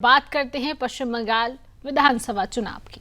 बात करते हैं पश्चिम बंगाल विधानसभा चुनाव की।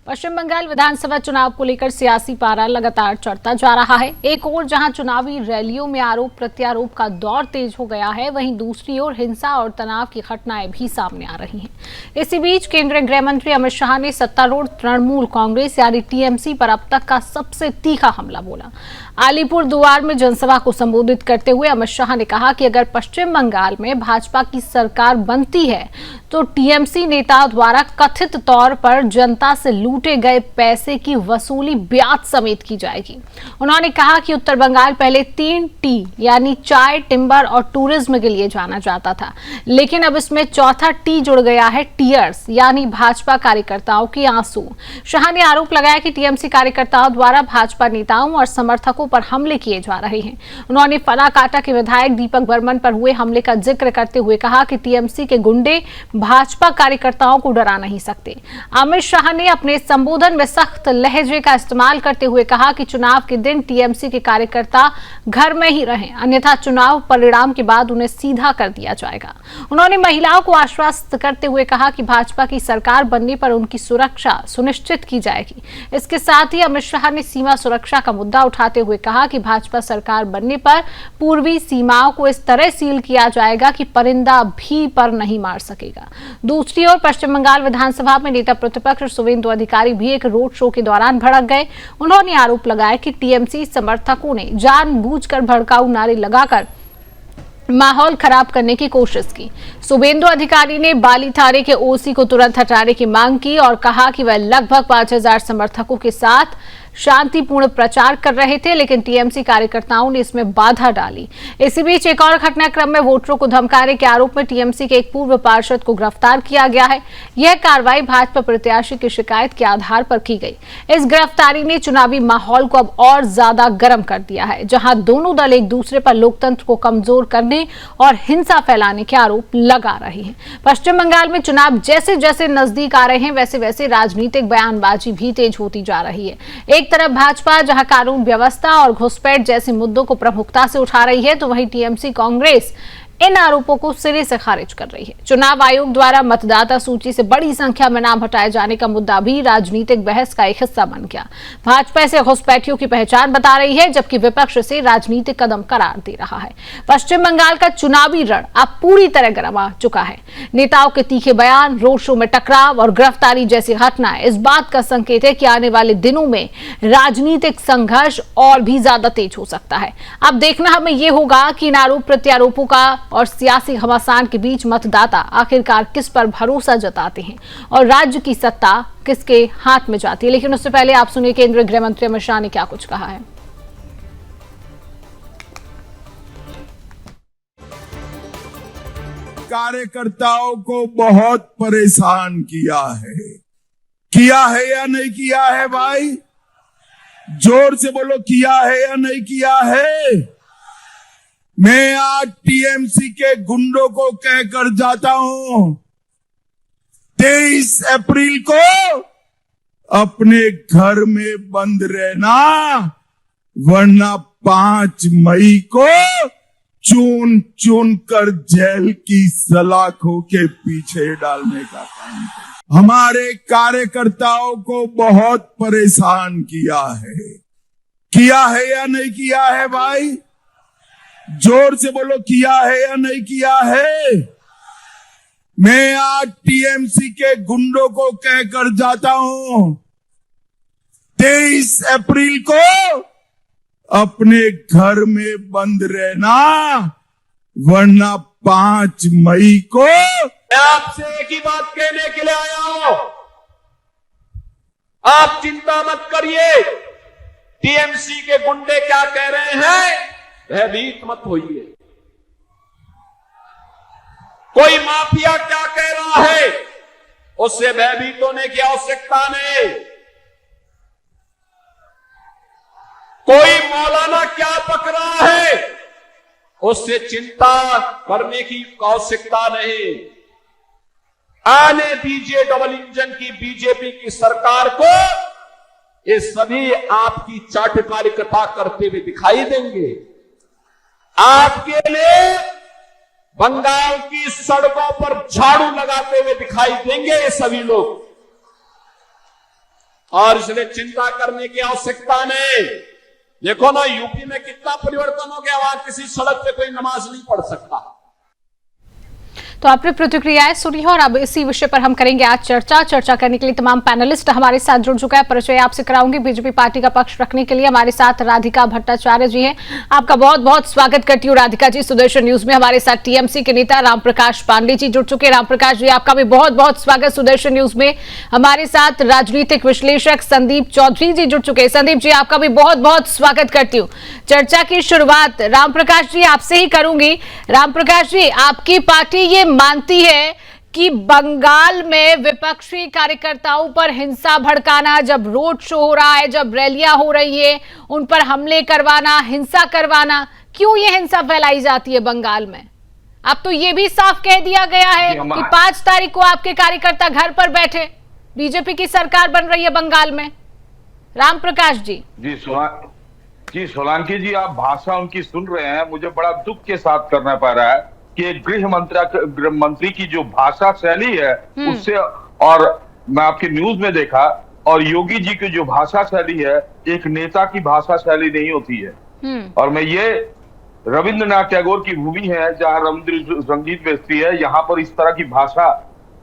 पश्चिम बंगाल विधानसभा चुनाव को लेकर सियासी पारा लगातार चढ़ता जा रहा है। एक ओर जहां चुनावी रैलियों में आरोप प्रत्यारोप का दौर तेज हो गया है, वहीं दूसरी ओर हिंसा और तनाव की घटनाएं भी सामने आ रही हैं। इसी बीच केंद्रीय गृह मंत्री अमित शाह ने सत्तारूढ़ तृणमूल कांग्रेस यानी टीएमसी पर अब तक का सबसे तीखा हमला बोला। अलीपुरदुआर में जनसभा को संबोधित करते हुए अमित शाह ने कहा कि अगर पश्चिम बंगाल में भाजपा की सरकार बनती है तो टीएमसी नेताओं द्वारा कथित तौर पर जनता से लूटे गए पैसे की वसूली ब्याज समेत की जाएगी। उन्होंने कहा कि उत्तर बंगाल पहले 3 टी यानी चाय, टिम्बर और टूरिज्म के लिए जाना जाता था, लेकिन अब इसमें चौथा टी जुड़ गया है, टीयर्स यानी भाजपा कार्यकर्ताओं के आंसू। शाह ने आरोप लगाया कि टीएमसी कार्यकर्ताओं द्वारा भाजपा नेताओं और समर्थकों पर हमले किए जा रहे हैं। उन्होंने फलाकाटा के विधायक दीपक बर्मन पर हुए हमले का जिक्र करते हुए कहा कि टीएमसी के गुंडे भाजपा कार्यकर्ताओं को डरा नहीं सकते। अमित शाह ने अपने संबोधन में सख्त लहजे का इस्तेमाल करते हुए कहा कि चुनाव के दिन टीएमसी के कार्यकर्ता घर में ही रहें, अन्यथा चुनाव परिणाम के बाद उन्हें सीधा कर दिया जाएगा। उन्होंने महिलाओं को आश्वस्त करते हुए कहा कि भाजपा की सरकार बनने पर उनकी सुरक्षा सुनिश्चित की जाएगी। इसके साथ ही अमित शाह ने सीमा सुरक्षा का मुद्दा उठाते हुए कहा कि भाजपा सरकार बनने पर पूर्वी सीमाओं को इस तरह सील किया जाएगा कि परिंदा भी पर नहीं मार सकेगा। दूसरी ओर पश्चिम बंगाल विधानसभा में नेता प्रतिपक्ष शुवेंदु अधिकारी भी एक रोड शो के दौरान भड़क गए। उन्होंने आरोप लगाया कि टीएमसी समर्थकों ने जानबूझकर भड़काऊ नारे लगाकर माहौल खराब करने की कोशिश की। शुवेंदु अधिकारी ने बाली थाने के ओसी को तुरंत हटाने की मांग की और कहा कि वह लगभग 5000 समर्थकों के साथ शांतिपूर्ण प्रचार कर रहे थे, लेकिन टीएमसी कार्यकर्ताओं ने इसमें बाधा डाली। इसी बीच एक और घटनाक्रम में वोटरों को धमकाने के आरोप में टीएमसी के एक पूर्व पार्षद को गिरफ्तार किया गया है। यह कार्रवाई भाजपा प्रत्याशी की शिकायत के आधार पर की गई। इस गिरफ्तारी ने चुनावी माहौल को अब और ज्यादा गर्म कर दिया है, जहां दोनों दल एक दूसरे पर लोकतंत्र को कमजोर करने और हिंसा फैलाने के आरोप लगा रहे हैं। पश्चिम बंगाल में चुनाव जैसे जैसे नजदीक आ रहे हैं, वैसे वैसे राजनीतिक बयानबाजी भी तेज होती जा रही है। एक तरफ भाजपा जहां कानून व्यवस्था और घुसपैठ जैसे मुद्दों को प्रमुखता से उठा रही है, तो वहीं टीएमसी कांग्रेस इन आरोपों को सिरे से खारिज कर रही है। चुनाव आयोग द्वारा मतदाता सूची से बड़ी संख्या में नाम हटाए जाने का मुद्दा भी राजनीतिक बहस का एक हिस्सा बन गया। भाजपा इसे घुसपैठियों की पहचान बता रही है, जबकि विपक्ष इसे राजनीतिक कदम करार दे रहा है। पश्चिम बंगाल का चुनावी रण अब पूरी तरह गरमा चुका है। नेताओं के तीखे बयान, रोड शो में टकराव और गिरफ्तारी जैसी घटनाएं इस बात का संकेत है कि आने वाले दिनों में राजनीतिक संघर्ष और भी ज्यादा तेज हो सकता है। अब देखना हमें यह होगा कि इन आरोप प्रत्यारोपों का और सियासी घमासान के बीच मतदाता आखिरकार किस पर भरोसा जताते हैं और राज्य की सत्ता किसके हाथ में जाती है। लेकिन उससे पहले आप सुनिए केंद्रीय गृह मंत्री अमित शाह ने क्या कुछ कहा है। कार्यकर्ताओं को बहुत परेशान किया है या नहीं किया है? भाई जोर से बोलो, किया है या नहीं किया है? मैं आज टीएमसी के गुंडों को कहकर जाता हूं, 23 अप्रैल को अपने घर में बंद रहना, वरना 5 मई को चुन चुन कर जेल की सलाखों के पीछे डालने का काम है। हमारे कार्यकर्ताओं को बहुत परेशान किया है या नहीं किया है? भाई जोर से बोलो, किया है या नहीं किया है? मैं आज टीएमसी के गुंडों को कहकर जाता हूं, 23 अप्रैल को अपने घर में बंद रहना, वरना 5 मई को। मैं आपसे एक ही बात कहने के लिए आया हूं, आप चिंता मत करिए। टीएमसी के गुंडे क्या कह रहे हैं, भयभीत मत होइए। कोई माफिया क्या कह रहा है, उससे भयभीत होने की आवश्यकता नहीं। कोई मौलाना क्या पक रहा है, उससे चिंता करने की आवश्यकता नहीं। आने दीजिए डबल इंजन की बीजेपी की सरकार को, ये सभी आपकी चाटुकारिता करते हुए दिखाई देंगे। आपके लिए बंगाल की सड़कों पर झाड़ू लगाते हुए दिखाई देंगे ये सभी लोग। और इसलिए चिंता करने की आवश्यकता नहीं। देखो ना, यूपी में कितना परिवर्तन हो गया, वहां किसी सड़क पे कोई नमाज नहीं पढ़ सकता। तो आपने प्रतिक्रियाएं सुनी और अब इसी विषय पर हम करेंगे आज चर्चा करने के लिए तमाम पैनलिस्ट हमारे साथ जुड़ चुका है। परिचय आपसे कराऊंगी। बीजेपी पार्टी का पक्ष रखने के लिए हमारे साथ राधिका भट्टाचार्य जी हैं। आपका बहुत बहुत स्वागत करती हूँ राधिका जी सुदर्शन न्यूज में। हमारे साथ टीएमसी के नेता रामप्रकाश पांडे जी जुड़ चुके हैं। रामप्रकाश जी, आपका भी बहुत बहुत स्वागत सुदर्शन न्यूज में। हमारे साथ राजनीतिक विश्लेषक संदीप चौधरी जी जुड़ चुके हैं। संदीप जी, आपका भी बहुत बहुत स्वागत करती हूँ। चर्चा की शुरुआत रामप्रकाश जी आपसे ही करूंगी। रामप्रकाश जी, आपकी पार्टी ये मानती है कि बंगाल में विपक्षी कार्यकर्ताओं पर हिंसा भड़काना, जब रोड शो हो रहा है, जब रैलियां हो रही है, उन पर हमले करवाना, हिंसा करवाना, क्यों ये हिंसा फैलाई जाती है बंगाल में? अब तो ये भी साफ कह दिया गया है कि 5 तारीख को आपके कार्यकर्ता घर पर बैठे। बीजेपी की सरकार बन रही है बंगाल में। रामप्रकाश जी। जी सोलंकी जी, आप भाषा उनकी सुन रहे हैं, मुझे बड़ा दुख के साथ करना पड़ रहा है कि गृह मंत्री की जो भाषा शैली है उससे, और मैं आपकी न्यूज में देखा, और योगी जी की जो भाषा शैली है एक नेता की भाषा शैली नहीं होती है। और मैं ये रविंद्रनाथ टैगोर की भूमि है जहां रविंद्र संगीत बेचती है, यहाँ पर इस तरह की भाषा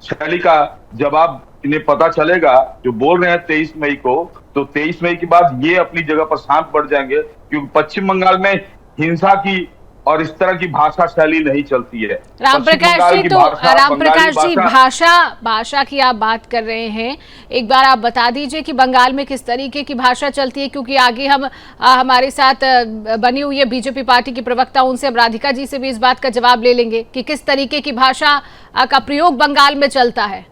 शैली का जवाब इन्हें पता चलेगा। जो बोल रहे हैं 23 मई को, तो 23 मई के बाद ये अपनी जगह पर शांत पड़ जाएंगे, क्योंकि पश्चिम बंगाल में हिंसा की और इस तरह की भाषा शैली नहीं चलती है। रामप्रकाश जी, तो रामप्रकाश जी भाषा की आप बात कर रहे हैं, एक बार आप बता दीजिए कि बंगाल में किस तरीके की भाषा चलती है, क्योंकि आगे हम हमारे साथ बनी हुई है बीजेपी पार्टी की प्रवक्ता, उनसे हम राधिका जी से भी इस बात का जवाब ले लेंगे कि किस तरीके की भाषा का प्रयोग बंगाल में चलता है।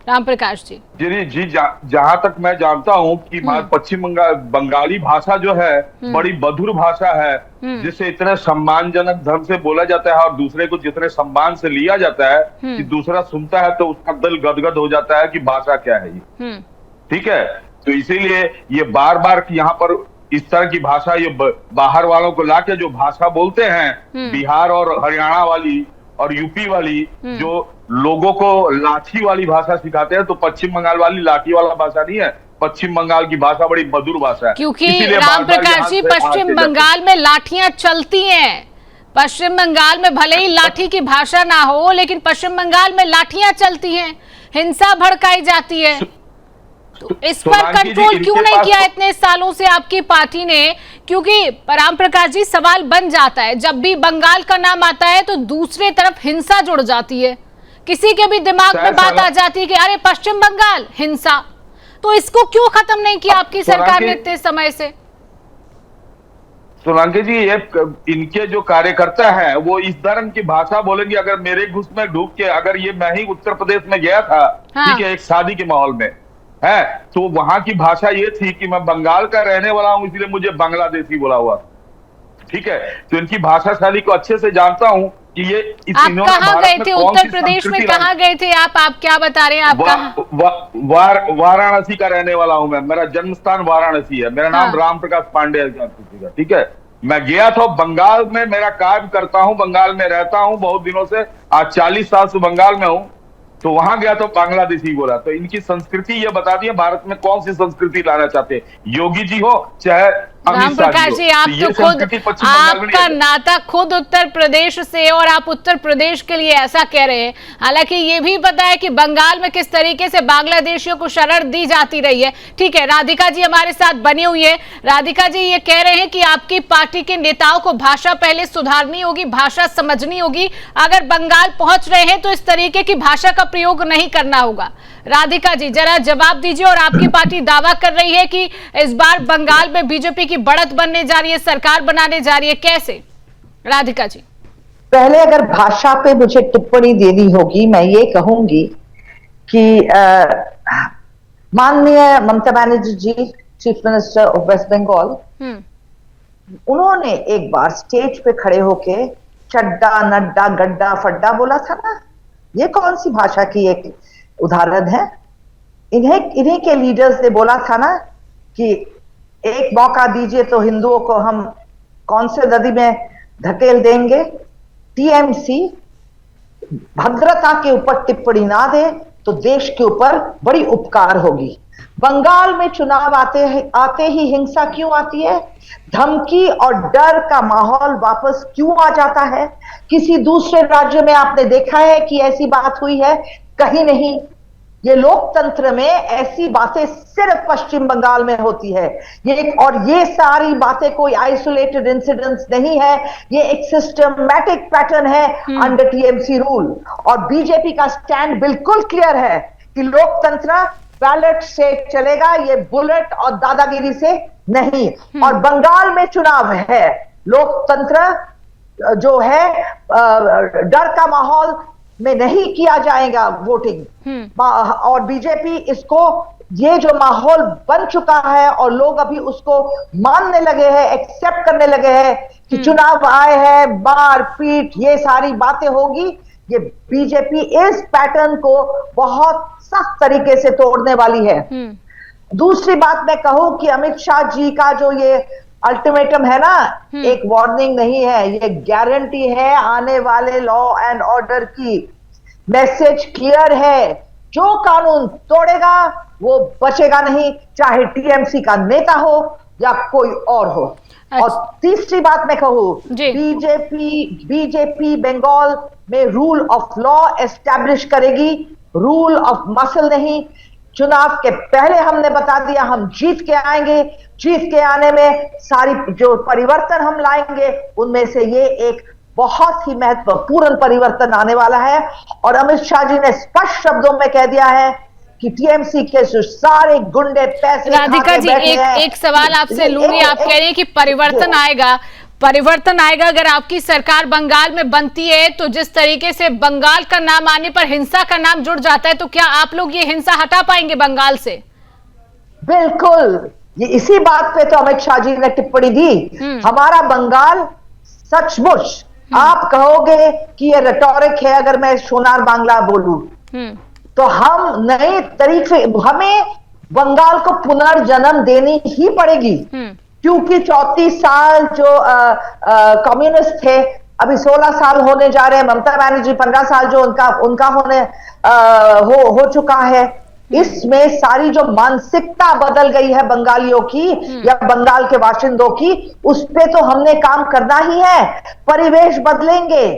रामप्रकाश जी। जी जहां तक मैं जानता हूं कि पश्चिम बंगाली भाषा जो है बड़ी मधुर भाषा है, जिसे इतने सम्मानजनक ढंग से बोला जाता है और दूसरे को जितने सम्मान से लिया जाता है कि दूसरा सुनता है तो उसका दिल गदगद हो जाता है कि भाषा क्या है ये। ठीक है, तो इसीलिए ये बार बार यहाँ पर इस तरह की भाषा, ये बाहर वालों को लाके जो भाषा बोलते हैं, बिहार और हरियाणा वाली और यूपी वाली, जो लोगों को लाठी वाली भाषा सिखाते हैं, तो पश्चिम बंगाल वाली लाठी वाला भाषा नहीं है। पश्चिम बंगाल की भाषा बड़ी मधुर भाषा है। क्योंकि रामप्रकाश जी, पश्चिम बंगाल में लाठियां चलती हैं। पश्चिम बंगाल में भले ही लाठी की भाषा ना हो, लेकिन पश्चिम बंगाल में लाठियां चलती हैं, हिंसा भड़काई जाती है। तो इस पर कंट्रोल क्यों नहीं किया इतने सालों से आपकी पार्टी ने? क्योंकि रामप्रकाश जी, सवाल बन जाता है, जब भी बंगाल का नाम आता है तो दूसरे तरफ हिंसा जुड़ जाती है। किसी के भी दिमाग में बात आ जाती है कि अरे पश्चिम बंगाल हिंसा, तो इसको क्यों खत्म नहीं किया आपकी सरकार ने इतने समय से? सोलंकी जी, ये इनके जो कार्यकर्ता हैं वो इस धर्म की भाषा बोलेंगे। अगर मेरे घुस में ढूक के, अगर ये मैं ही उत्तर प्रदेश में गया था, ठीक है, एक शादी के माहौल में है, तो वहां की भाषा ये थी कि मैं बंगाल का रहने वाला हूं, इसलिए मुझे बांग्लादेशी बोला हुआ। ठीक है, तो इनकी भाषा शैली को अच्छे से जानता हूं कि ये आप कहाँ गए थे? उत्तर प्रदेश में कहाँ गए थे आप क्या बता रहे हैं? आप वाराणसी का रहने वाला हूं मैं, मेरा जन्म स्थान वाराणसी है, मेरा नाम रामप्रकाश पांडे है। ठीक है, मैं गया था बंगाल में, मेरा कार्य करता हूं, बंगाल में रहता हूं बहुत दिनों से, आज 40 साल से बंगाल में हूं, तो वहां गया तो बांग्लादेशी बोला। तो इनकी संस्कृति ये बता दी है, भारत में कौन सी संस्कृति लाना चाहते हैं, योगी जी हो चाहे रामप्रकाश जी, आप तो खुद, आपका नाता खुद उत्तर प्रदेश से, और आप उत्तर प्रदेश के लिए ऐसा कह रहे हैं। हालांकि ये भी पता है कि बंगाल में किस तरीके से बांग्लादेशियों को शरण दी जाती रही है। ठीक है, राधिका जी हमारे साथ बनी हुई है। राधिका जी, ये कह रहे हैं कि आपकी पार्टी के नेताओं को भाषा पहले सुधारनी होगी, भाषा समझनी होगी। अगर बंगाल पहुंच रहे हैं तो इस तरीके की भाषा का प्रयोग नहीं करना होगा। राधिका जी, जरा जवाब दीजिए। और आपकी पार्टी दावा कर रही है कि इस बार बंगाल में बीजेपी की बढ़त बनने जा रही है, सरकार बनाने जा रही है, कैसे? राधिका जी। पहले अगर भाषा पे मुझे टिप्पणी देनी होगी, मैं ये कहूंगी कि माननीय Mamata Banerjee ji, chief minister of West Bengal, उन्होंने एक बार स्टेज पे खड़े होके चड्डा नड्डा गड्ढा फड्डा बोला था ना। ये कौन सी भाषा की एक उदाहरण है? इन्हीं के लीडर्स ने बोला था ना कि एक मौका दीजिए तो हिंदुओं को हम कौन से नदी में धकेल देंगे। टीएमसी भद्रता के ऊपर टिप्पणी ना दे तो देश के ऊपर बड़ी उपकार होगी। बंगाल में चुनाव आते ही हिंसा क्यों आती है? धमकी और डर का माहौल वापस क्यों आ जाता है? किसी दूसरे राज्य में आपने देखा है कि ऐसी बात हुई है? कहीं नहीं। ये लोकतंत्र में ऐसी बातें सिर्फ पश्चिम बंगाल में होती है। ये सारी बातें कोई आइसोलेटेड इंसिडेंट्स नहीं है, ये एक सिस्टमैटिक पैटर्न है अंडर टीएमसी रूल। और बीजेपी का स्टैंड बिल्कुल क्लियर है कि लोकतंत्र बैलेट से चलेगा, ये बुलेट और दादागिरी से नहीं। और बंगाल में चुनाव है, लोकतंत्र जो है डर का माहौल में नहीं किया जाएगा वोटिंग। और बीजेपी इसको, ये जो माहौल बन चुका है और लोग अभी उसको मानने लगे हैं, एक्सेप्ट करने लगे हैं कि चुनाव आए हैं, मार पीट ये सारी बातें होगी, ये बीजेपी इस पैटर्न को बहुत सख्त तरीके से तोड़ने वाली है। दूसरी बात मैं कहूं कि अमित शाह जी का जो ये अल्टीमेटम है ना, एक वार्निंग नहीं है, ये गारंटी है आने वाले लॉ एंड ऑर्डर की। मैसेज क्लियर है, जो कानून तोड़ेगा वो बचेगा नहीं, चाहे टीएमसी का नेता हो या कोई और हो। और तीसरी बात मैं कहूं, बीजेपी बंगाल में रूल ऑफ लॉ एस्टैब्लिश करेगी, रूल ऑफ मसल नहीं। चुनाव के पहले हमने बता दिया हम जीत के आएंगे, जीत के आने में सारी जो परिवर्तन हम लाएंगे उनमें से ये एक बहुत ही महत्वपूर्ण परिवर्तन आने वाला है। और अमित शाह जी ने स्पष्ट शब्दों में कह दिया है कि टीएमसी के सारे गुंडे पैसे राधिका जी, एक सवाल आपसे लूंगी। आप कह रहे हैं कि परिवर्तन आएगा अगर आपकी सरकार बंगाल में बनती है, तो जिस तरीके से बंगाल का नाम आने पर हिंसा का नाम जुड़ जाता है, तो क्या आप लोग ये हिंसा हटा पाएंगे बंगाल से? बिल्कुल, ये इसी बात पे तो अमित शाह जी ने टिप्पणी दी। हमारा बंगाल सचमुच, आप कहोगे कि ये रेटोरिक है अगर मैं सोनार बांग्ला बोलूं, तो हम नए तरीके, हमें बंगाल को पुनर्जन्म देनी ही पड़ेगी। क्योंकि 34 साल जो कम्युनिस्ट थे, अभी 16 साल होने जा रहे हैं। ममता बनर्जी 15 साल जो उनका होने हो चुका है। इसमें सारी जो मानसिकता बदल गई है बंगालियों की या बंगाल के बाशिंदों की, उस पे तो हमने काम करना ही है। परिवेश बदलेंगे,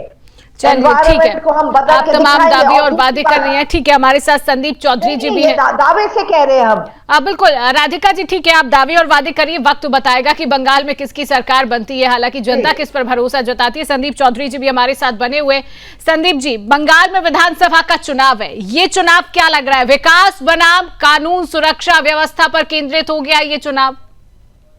चलिए ठीक है, आप तमाम दावे और वादे कर रही हैं। ठीक है, हमारे साथ संदीप चौधरी जी भी हैं। दावे से कह रहे हैं हम। बिल्कुल राधिका जी, ठीक है, आप दावे और वादे करिए, वक्त बताएगा कि बंगाल में किसकी सरकार बनती है। हालांकि जनता किस पर भरोसा जताती है। संदीप चौधरी जी भी हमारे साथ बने हुए। संदीप जी, बंगाल में विधानसभा का चुनाव है, ये चुनाव क्या लग रहा है? विकास बनाम कानून सुरक्षा व्यवस्था पर केंद्रित हो गया ये चुनाव?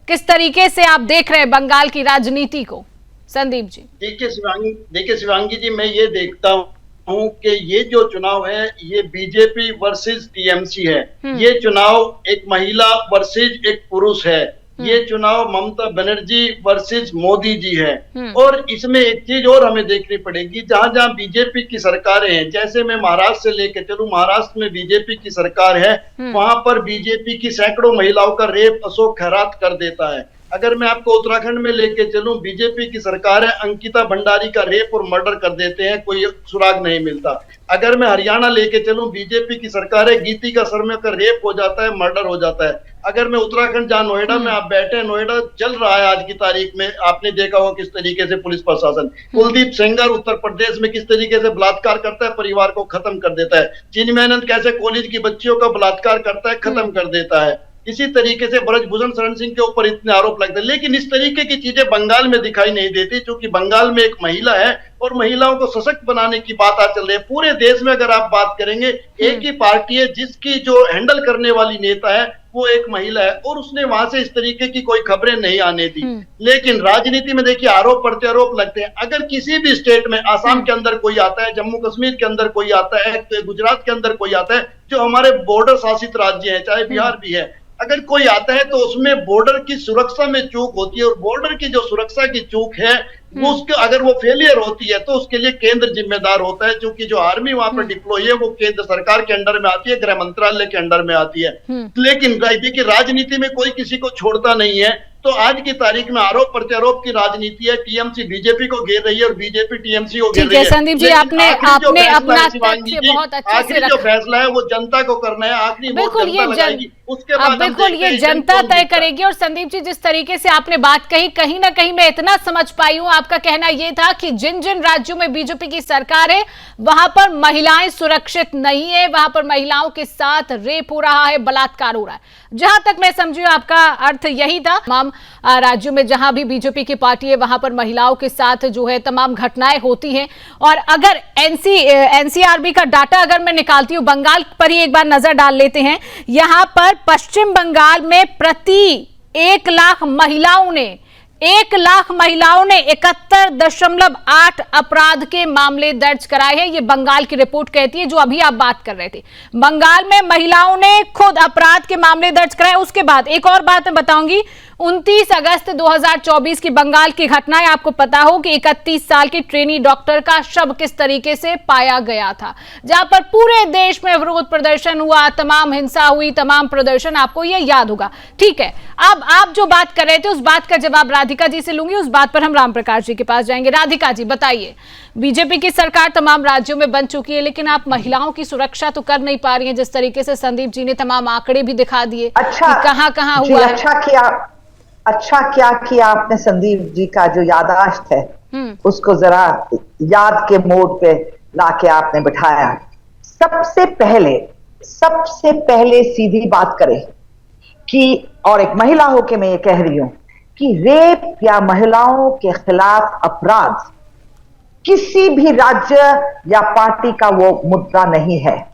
किस तरीके से आप देख रहे हैं बंगाल की राजनीति को? संदीप जी। देखिए शिवांगी जी, मैं ये देखता हूँ कि ये जो चुनाव है ये बीजेपी वर्सेस टीएमसी है। ये चुनाव एक महिला वर्सेस एक पुरुष है। ये चुनाव ममता बनर्जी वर्सेस मोदी जी है। और इसमें एक चीज और हमें देखनी पड़ेगी, जहां जहां बीजेपी की सरकारें हैं, जैसे मैं महाराष्ट्र से लेके चलूं, महाराष्ट्र में बीजेपी की सरकार है, वहां पर बीजेपी की सैकड़ों महिलाओं का रेप अशोक गहलोत कर देता है। अगर मैं आपको उत्तराखंड में लेके चलूं, बीजेपी की सरकार है, अंकिता भंडारी का रेप और मर्डर कर देते हैं, कोई सुराग नहीं मिलता। अगर मैं हरियाणा लेके चलूं, बीजेपी की सरकार है, गीतिका शर्मा का रेप हो जाता है, मर्डर हो जाता है। अगर मैं उत्तराखंड जहां नोएडा में आप बैठे हैं, नोएडा चल रहा है आज की तारीख में, आपने देखा हो किस तरीके से पुलिस प्रशासन, कुलदीप सेंगर उत्तर प्रदेश में किस तरीके से बलात्कार करता है, परिवार को खत्म कर देता है। चिन्मयानंद कैसे कॉलेज की बच्चियों का बलात्कार करता है, खत्म कर देता है। इसी तरीके से ब्रजभूषण शरण सिंह के ऊपर इतने आरोप लगते हैं। लेकिन इस तरीके की चीजें बंगाल में दिखाई नहीं देती, क्योंकि बंगाल में एक महिला है और महिलाओं को सशक्त बनाने की बात आज चल रही है। पूरे देश में अगर आप बात करेंगे, एक ही पार्टी है जिसकी जो हैंडल करने वाली नेता है वो एक महिला है, और उसने वहां से इस तरीके की कोई खबरें नहीं आने दी। लेकिन राजनीति में देखिए आरोप पड़ते आरोप लगते हैं। अगर किसी भी स्टेट में, आसाम के अंदर कोई आता है, जम्मू कश्मीर के अंदर कोई आता है, गुजरात के अंदर कोई आता है, जो हमारे बॉर्डर शासित राज्य है, चाहे बिहार भी है, अगर कोई आता है तो उसमें बॉर्डर की सुरक्षा में चूक होती है, और बॉर्डर की जो सुरक्षा की चूक है वो उसके, अगर वो फेलियर होती है तो उसके लिए केंद्र जिम्मेदार होता है, क्योंकि जो आर्मी वहां पर डिप्लॉय है वो केंद्र सरकार के अंडर में आती है, गृह मंत्रालय के अंडर में आती है। लेकिन देखिए राजनीति में कोई किसी को छोड़ता नहीं है। तो आज की तारीख में आरोप प्रत्यारोप की राजनीति है। टीएमसी बीजेपी को घेर रही है और बीजेपी टीएमसी को घेर ठीक रही है है। संदीप जी, लेकिन आपने आखिरी जो अपना फैसला है शिवांगी तथ्य जी, बहुत अच्छे से आखिरी जो रखा। फैसला है वो जनता को करना है। आखिरी वोट बिल्कुल जनता लगाएगी, उसके बाद हम बिल्कुल देखते ये हैं जनता कौन तय जीतता है। करेगी। और संदीप जी, जिस तरीके से आपने बात कही, कहीं ना कहीं मैं इतना समझ पाई हूं, आपका कहना यह था कि जिन जिन राज्यों में बीजेपी की सरकार है वहां पर महिलाएं सुरक्षित नहीं है, वहां पर महिलाओं के साथ रेप हो रहा है, बलात्कार हो रहा है। जहां तक मैं समझी आपका अर्थ यही था। तमाम राज्यों में जहां भी बीजेपी की पार्टी है वहां पर महिलाओं के साथ जो है तमाम घटनाएं होती हैं। और अगर एनसीआरबी का डाटा अगर मैं निकालती हूं, बंगाल पर ही एक बार नजर डाल लेते हैं। यहां पर पश्चिम बंगाल में प्रति 1 लाख महिलाओं ने 71.8 अपराध के मामले दर्ज कराए हैं। ये बंगाल की रिपोर्ट कहती है, जो अभी आप बात कर रहे थे। बंगाल में महिलाओं ने खुद अपराध के मामले दर्ज कराए। उसके बाद एक और बात मैं बताऊंगी, 29 अगस्त 2024 की बंगाल की घटनाएं आपको पता हो कि 31 साल की ट्रेनी डॉक्टर का शव किस तरीके से पाया गया था, जहां पर पूरे देश में विरोध प्रदर्शन हुआ, तमाम हिंसा हुई, तमाम प्रदर्शन, आपको यह याद होगा। ठीक है, अब आप जो बात कर रहे थे उस बात का जवाब राधिका जी से लूंगी, उस बात पर हम राम प्रकाश जी के पास जाएंगे। राधिका जी बताइए, बीजेपी की सरकार तमाम राज्यों में बन चुकी है, लेकिन आप महिलाओं की सुरक्षा तो कर नहीं पा रही हैं, जिस तरीके से संदीप जी ने तमाम आंकड़े भी दिखा दिए अच्छा, कि कहां हुआ है। अच्छा क्या किया आपने संदीप जी का जो याददाश्त है उसको जरा याद के मोड पे लाके आपने बिठाया। सबसे पहले सीधी बात करें कि, और एक महिला होके मैं ये कह रही हूं कि रेप या महिलाओं के खिलाफ अपराध किसी भी राज्य या पार्टी का वो मुद्दा नहीं है,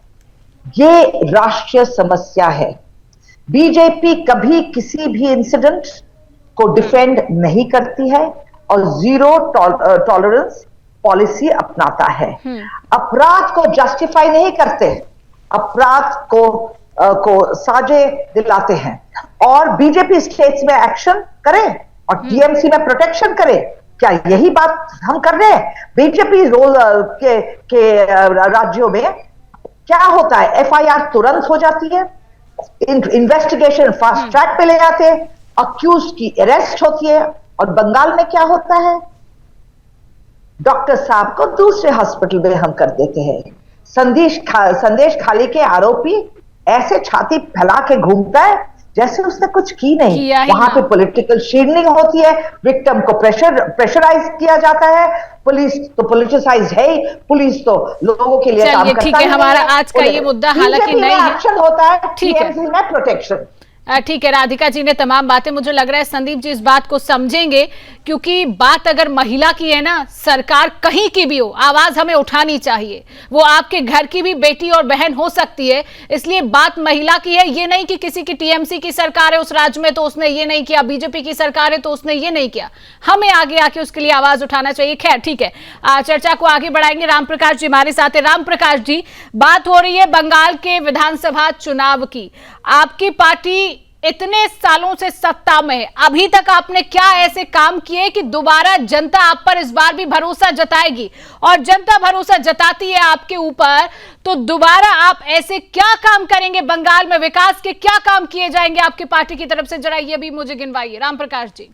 ये राष्ट्रीय समस्या है। बीजेपी कभी किसी भी इंसिडेंट को डिफेंड नहीं करती है और जीरो टॉलरेंस पॉलिसी अपनाता है। अपराध को जस्टिफाई नहीं करते, अपराध को साजे दिलाते हैं। और बीजेपी स्टेट्स में एक्शन करे और टीएमसी में प्रोटेक्शन करे, क्या यही बात हम कर रहे हैं? बीजेपी रोल के राज्यों में क्या होता है, एफआईआर तुरंत हो जाती है, इन्वेस्टिगेशन फास्ट ट्रैक पे ले जाते हैं, अक्यूज की अरेस्ट होती है। और बंगाल में क्या होता है, डॉक्टर साहब को दूसरे हॉस्पिटल में हम कर देते हैं। संदेश खाली के आरोपी ऐसे छाती फैला के घूमता है जैसे उसने कुछ की नहीं। वहां पे पॉलिटिकल शील्डिंग होती है, विक्टिम को प्रेशराइज किया जाता है। पुलिस तो पॉलिटिसाइज है ही, पुलिस तो लोगों के लिए काम करता है। ठीक है, हमारा आज का ये मुद्दा हालांकि नहीं है, एक्शन होता है, ठीक है, में प्रोटेक्शन। ठीक है, राधिका जी ने तमाम बातें, मुझे लग रहा है संदीप जी इस बात को समझेंगे, क्योंकि बात अगर महिला की है ना, सरकार कहीं की भी हो, आवाज हमें उठानी चाहिए। वो आपके घर की भी बेटी और बहन हो सकती है, इसलिए बात महिला की है। ये नहीं कि किसी की टीएमसी की सरकार है उस राज्य में तो उसने ये नहीं किया, बीजेपी की सरकार है तो उसने ये नहीं किया। हमें आगे आके उसके लिए आवाज उठाना चाहिए। खैर ठीक है, चर्चा को आगे बढ़ाएंगे। राम प्रकाश जी हमारे साथ है। राम प्रकाश जी, बात हो रही है बंगाल के विधानसभा चुनाव की। आपकी पार्टी इतने सालों से सत्ता में है, अभी तक आपने क्या ऐसे काम किए कि दोबारा जनता आप पर इस बार भी भरोसा जताएगी? और जनता भरोसा जताती है आपके ऊपर, तो दोबारा आप ऐसे क्या काम करेंगे बंगाल में? विकास के क्या काम किए जाएंगे आपकी पार्टी की तरफ से, जरा ये भी मुझे गिनवाइए। राम प्रकाश जी।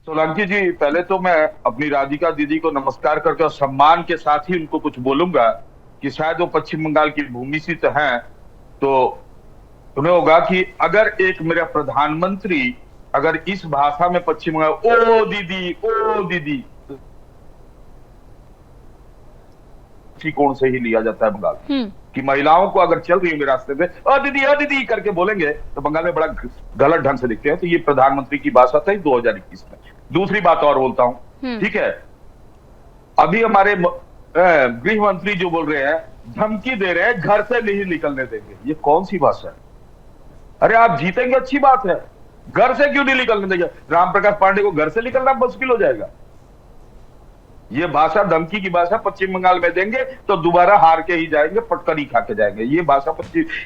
सोलंकी जी, पहले तो मैं अपनी राधिका दीदी को नमस्कार करके और सम्मान के साथ ही उनको कुछ बोलूंगा कि शायद वो पश्चिम बंगाल की भूमि से तो हैं, तो उन्हें होगा कि अगर एक मेरा प्रधानमंत्री अगर इस भाषा में पश्चिम बंगाल ओ दीदी दृष्टिकोण से ही लिया जाता है बंगाल कि महिलाओं को अगर चल रही होंगे रास्ते पे ओ दीदी करके बोलेंगे तो बंगाल में बड़ा गलत ढंग से दिखते हैं। तो ये प्रधानमंत्री की भाषा था 2021 में। दूसरी बात और बोलता हूं, ठीक है, अभी हमारे गृह मंत्री जो बोल रहे हैं, धमकी दे रहे हैं घर से नहीं निकलने देंगे। ये कौन सी भाषा है? अरे आप जीतेंगे अच्छी बात है, घर से क्यों नहीं निकलने देंगे? राम प्रकाश पांडे को घर से निकलना मुश्किल हो जाएगा। ये भाषा धमकी की भाषा पश्चिम बंगाल में देंगे तो दोबारा हार के ही जाएंगे, पटकनी खा के जाएंगे। ये भाषा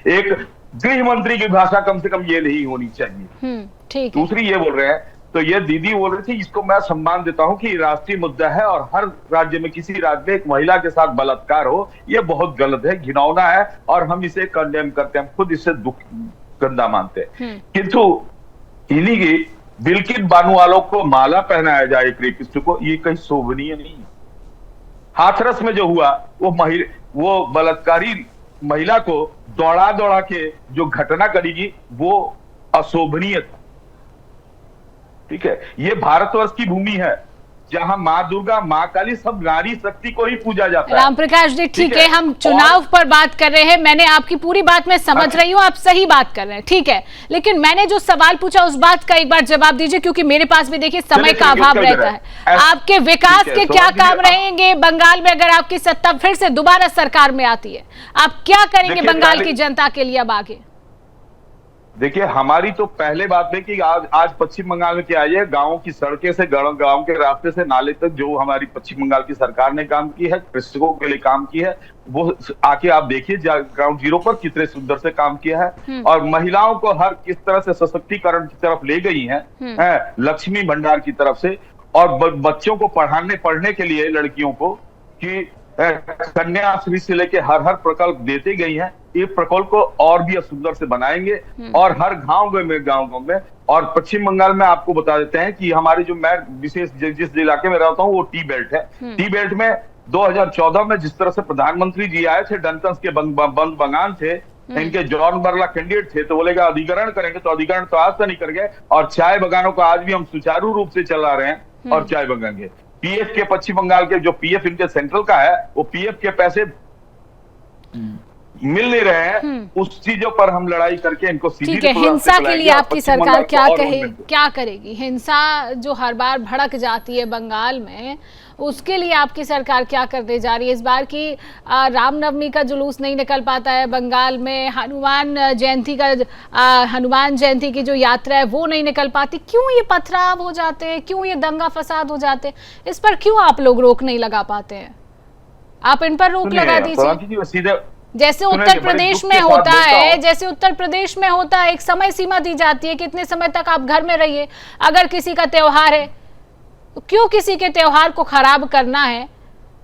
एक गृह मंत्री की भाषा कम से कम ये नहीं होनी चाहिए। ठीक। दूसरी ये बोल रहे हैं, तो ये दीदी बोल रही थी, इसको मैं सम्मान देता हूं कि राष्ट्रीय मुद्दा है और हर राज्य में किसी राज्य में एक महिला के साथ बलात्कार हो, ये बहुत गलत है, घिनौना है और हम इसे कंडेम करते हैं, हम खुद इससे दुख गंदा मानते हैं। किंतु इन्हीं की बिल्कित बानोवालों को माला पहनाया जाए एक रेपिस्ट को, ये कहीं शोभनीय नहीं है। हाथरस में जो हुआ वो बलात्कारी महिला को दौड़ा दौड़ा के जो घटना करेगी वो अशोभनीय था। ठीक है, ये भारतवर्ष की भूमि है जहां माँ दुर्गा, माँ काली, सब नारी शक्ति को ही पूजा जाता है। राम प्रकाश जी ठीक है, हम चुनाव पर बात कर रहे हैं, मैंने आपकी पूरी बात मैं समझ रही हूँ, आप सही बात कर रहे हैं, ठीक है, लेकिन मैंने जो सवाल पूछा उस बात का एक बार जवाब दीजिए, क्योंकि मेरे पास भी देखिए समय का अभाव रहता है। आपके विकास के क्या काम रहेंगे बंगाल में अगर आपकी सत्ता फिर से दोबारा सरकार में आती है? आप क्या करेंगे बंगाल की जनता के लिए अब आगे? देखिए, हमारी तो पहले बात है कि आज पश्चिम बंगाल में क्या है, गांवों की सड़कें से गांव के रास्ते से नाले तक जो हमारी पश्चिम बंगाल की सरकार ने काम की है, कृषकों के लिए काम की है, वो आके आप देखिए ग्राउंड जीरो पर कितने सुंदर से काम किया है। और महिलाओं को हर किस तरह से सशक्तिकरण की तरफ ले गई है, लक्ष्मी भंडार की तरफ से, और बच्चों को पढ़ने के लिए लड़कियों को कि कन्याश्री से लेके हर प्रकल्प देते गई हैं। ये प्रकल्प को और भी सुंदर से बनाएंगे और हर गांव में। और पश्चिम बंगाल में आपको बता देते हैं कि हमारे जो मैं विशेष जिस इलाके में रहता हूँ वो टी बेल्ट है। टी बेल्ट में 2014 में जिस तरह से प्रधानमंत्री जी आए थे, डंकन्स के बंद बगान थे, इनके जॉन बर्ला कैंडिडेट थे, तो बोलेगा अधिग्रहण करेंगे, तो अधिग्रहण तो आज से नहीं करेंगे। और चाय बगानों को आज भी हम सुचारू रूप से चला रहे हैं और चाय बगाएंगे। पीएफ के पश्चिम बंगाल के जो पीएफ इनके सेंट्रल का है, वो पीएफ के पैसे मिल नहीं रहे हैं, उस चीजों पर हम लड़ाई करके इनको सीधी। ठीक है, हिंसा के लिए आपकी सरकार क्या करेगी? हिंसा जो हर बार भड़क जाती है बंगाल में, उसके लिए आपकी सरकार क्या करने जा रही है? इस बार की रामनवमी का जुलूस नहीं निकल पाता है बंगाल में, हनुमान जयंती की जो यात्रा है वो नहीं निकल पाती, क्यों ये पथराव हो जाते हैं, क्यों ये दंगा फसाद हो जाते हैं? इस पर क्यों आप लोग रोक नहीं लगा पाते हैं? आप इन पर रोक लगा दीजिए। जैसे उत्तर प्रदेश में होता है, एक समय सीमा दी जाती है कि इतने समय तक आप घर में रहिए। अगर किसी का त्योहार है तो क्यों किसी के त्योहार को खराब करना है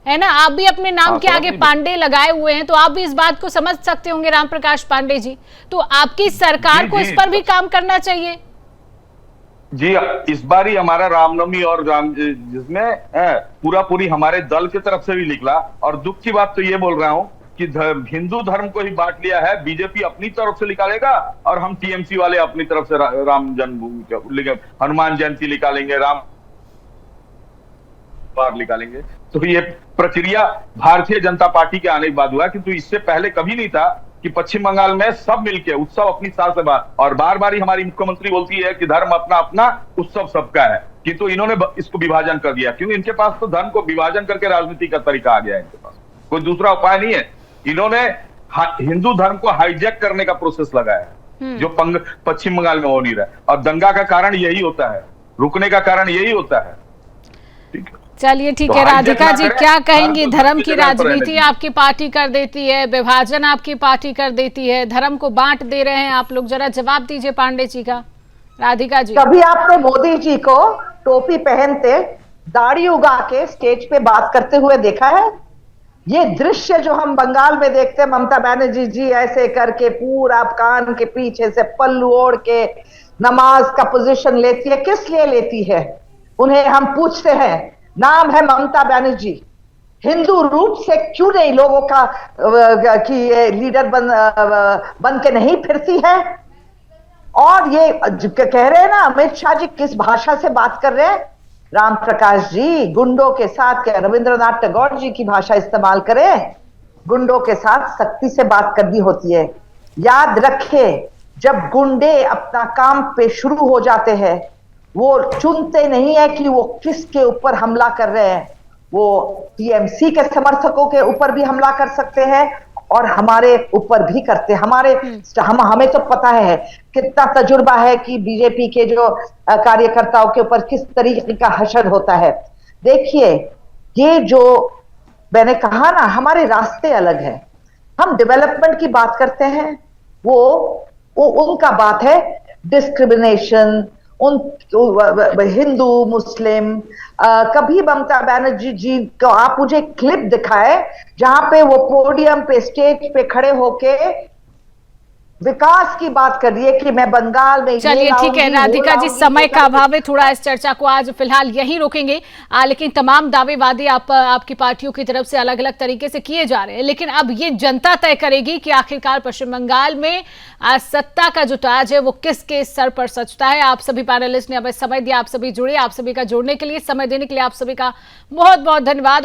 ना? आप भी अपने नाम के आगे पांडे लगाए हुए हैं, तो आप भी इस बात को समझ सकते होंगे राम प्रकाश पांडे जी। तो आपकी सरकार को इस पर भी काम करना चाहिए। जी, इस बार ही हमारा रामनवमी और जिसमें पूरी हमारे दल की तरफ से भी निकला। और दुख की बात तो ये बोल रहा हूं कि हिंदू धर्म को ही बांट लिया है। बीजेपी अपनी तरफ से निकालेगा और हम टीएमसी वाले अपनी तरफ से राम जन्मभूमि, हनुमान जयंती निकालेंगे, राम पार निकालेंगे। तो ये प्रक्रिया भारतीय जनता पार्टी के आने के बाद हुआ, किंतु इससे पहले कभी नहीं था कि पश्चिम बंगाल में सब मिलके उत्सव अपनी साथ से और बार ही हमारी मुख्यमंत्री बोलती है कि धर्म अपना अपना, उत्सव सबका है, किंतु इन्होंने इसको विभाजन कर दिया, क्योंकि इनके पास तो धर्म को विभाजन करके राजनीति का तरीका आ गया है, इनके पास कोई दूसरा उपाय नहीं है। इन्होंने हिंदू धर्म को हाईजैक करने का प्रोसेस लगाया है, जो पश्चिम बंगाल में हो नहीं रहा है। और दंगा का कारण यही होता है, रुकने का कारण यही होता है। चलिए ठीक है, राधिका जी क्या कहेंगी? धर्म की राजनीति आपकी पार्टी कर देती है, विभाजन आपकी पार्टी कर देती है, धर्म को बांट दे रहे हैं आप लोग, जरा जवाब दीजिए पांडे जी का। राधिका जी, कभी आपने मोदी जी को टोपी पहनते, दाढ़ी उगा के स्टेज पे बात करते हुए देखा है? ये दृश्य जो हम बंगाल में देखते हैं, ममता बनर्जी जी ऐसे करके पूरा कान के पीछे से पल्लू ओढ़ के नमाज का पोजीशन लेती है, किस लिए लेती है? उन्हें हम पूछते हैं, नाम है ममता बनर्जी, हिंदू रूप से क्यों नहीं लोगों का की लीडर बन के नहीं फिरती है? और ये कह रहे हैं ना अमित शाह जी किस भाषा से बात कर रहे हैं? राम प्रकाश जी गुंडों के साथ क्या रविंद्रनाथ टैगोर जी की भाषा इस्तेमाल करें? गुंडों के साथ सख्ती से बात करनी होती है। याद रखें, जब गुंडे अपना काम पे शुरू हो जाते हैं, वो चुनते नहीं है कि वो किसके ऊपर हमला कर रहे हैं। वो टीएमसी के समर्थकों के ऊपर भी हमला कर सकते हैं और हमारे ऊपर भी करते हैं। हमें तो पता है कितना तजुर्बा है कि बीजेपी के जो कार्यकर्ताओं के ऊपर किस तरीके का हशर होता है। देखिए, ये जो मैंने कहा ना, हमारे रास्ते अलग हैं। हम डेवलपमेंट की बात करते हैं, वो उनका बात है डिस्क्रिमिनेशन, हिंदू मुस्लिम। कभी ममता बनर्जी जी को आप मुझे क्लिप दिखाए जहां पे वो पोडियम पे, स्टेज पे खड़े होके विकास की बात कर रही है कि मैं बंगाल में चलिए ठीक है राधिका जी, समय का अभाव है, थोड़ा इस चर्चा को आज फिलहाल यहीं रोकेंगे। लेकिन तमाम दावे वादे आपकी पार्टियों की तरफ से अलग अलग तरीके से किए जा रहे हैं, लेकिन अब ये जनता तय करेगी कि आखिरकार पश्चिम बंगाल में सत्ता का जो ताज है वो किसके सर पर सजता है। आप सभी पैनलिस्ट ने हमें समय दिया, आप सभी जुड़े, आप सभी का जुड़ने के लिए, समय देने के लिए आप सभी का बहुत बहुत धन्यवाद।